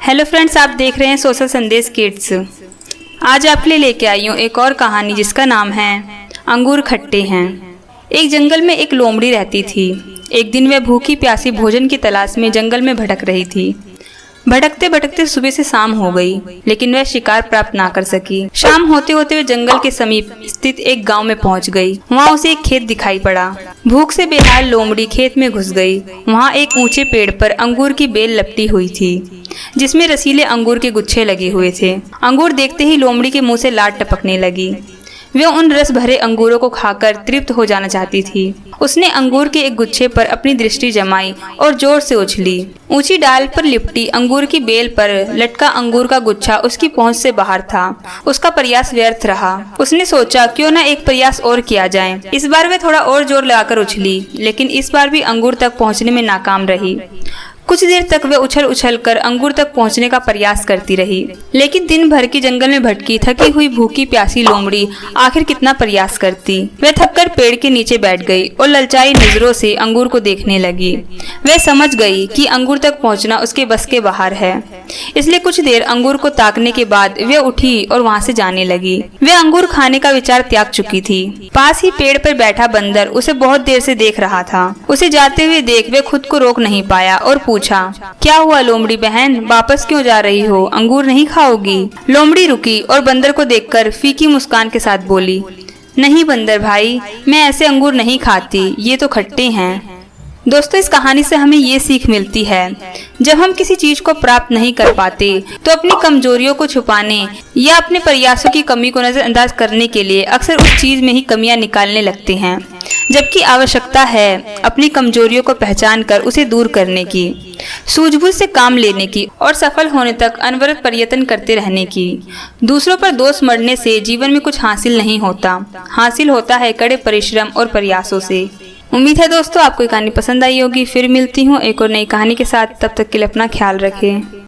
Hello friends, आप देख रहे हैं सोशल संदेश किड्स। आज आपके लिए लेके आई हूँ एक और कहानी जिसका नाम है अंगूर खट्टे हैं। एक जंगल में एक लोमड़ी रहती थी। एक दिन वह भूखी प्यासी भोजन की तलाश में जंगल में भटक रही थी। भटकते भटकते सुबह से शाम हो गई, लेकिन वह शिकार प्राप्त ना कर सकी। शाम होते होते वह जंगल के समीप स्थित एक गांव में पहुंच गई। वहां उसे एक खेत दिखाई पड़ा। भूख से बेहाल लोमड़ी खेत में घुस गई। वहां एक ऊंचे पेड़ पर अंगूर की बेल लपटी हुई थी, जिसमें रसीले अंगूर के गुच्छे लगे हुए थे। अंगूर देखते ही लोमड़ी के मुंह से लार टपकने लगी। वह उन रस भरे अंगूरों को खाकर तृप्त हो जाना चाहती थी। उसने अंगूर के एक गुच्छे पर अपनी दृष्टि जमाई और जोर से उछली। ऊंची डाल पर लिपटी अंगूर की बेल पर लटका अंगूर का गुच्छा उसकी पहुंच से बाहर था। उसका प्रयास व्यर्थ रहा। उसने सोचा, क्यों न एक प्रयास और किया जाए। इस बार वह थोड़ा और जोर लगाकर उछली, लेकिन इस बार भी अंगूर तक पहुंचने में नाकाम रही। कुछ देर तक वह उछल उछल कर अंगूर तक पहुंचने का प्रयास करती रही, लेकिन दिन भर की जंगल में भटकी थकी हुई भूखी प्यासी लोमड़ी आखिर कितना प्रयास करती। वह थककर पेड़ के नीचे बैठ गई और ललचाई नजरों से अंगूर को देखने लगी। वह समझ गई कि अंगूर तक पहुंचना उसके बस के बाहर है, इसलिए कुछ देर अंगूर को ताकने के बाद वह उठी और वहां से जाने लगी। वह अंगूर खाने का विचार त्याग चुकी थी। पास ही पेड़ पर बैठा बंदर उसे बहुत देर से देख रहा था। उसे जाते हुए देख वह खुद को रोक नहीं पाया और पूछा, क्या हुआ लोमड़ी बहन, वापस क्यों जा रही हो? अंगूर नहीं खाओगी? लोमड़ी रुकी और बंदर को देखकर फीकी मुस्कान के साथ बोली, नहीं बंदर भाई, मैं ऐसे अंगूर नहीं खाती, ये तो खट्टे हैं। दोस्तों, इस कहानी से हमें ये सीख मिलती है, जब हम किसी चीज को प्राप्त नहीं कर पाते तो अपनी कमजोरियों को छुपाने या अपने प्रयासों की कमी को नजरअंदाज करने के लिए अक्सर उस चीज में ही कमियां निकालने लगते हैं, जबकि आवश्यकता है अपनी कमजोरियों को पहचान कर उसे दूर करने की, सूझबूझ से काम लेने की और सफल होने तक अनवरत प्रयत्न करते रहने की। दूसरों पर दोष मढ़ने से जीवन में कुछ हासिल नहीं होता, हासिल होता है कड़े परिश्रम और प्रयासों से। उम्मीद है दोस्तों आपको ये कहानी पसंद आई होगी। फिर मिलती हूँ एक और नई कहानी के साथ, तब तक के लिए अपना ख्याल रखें।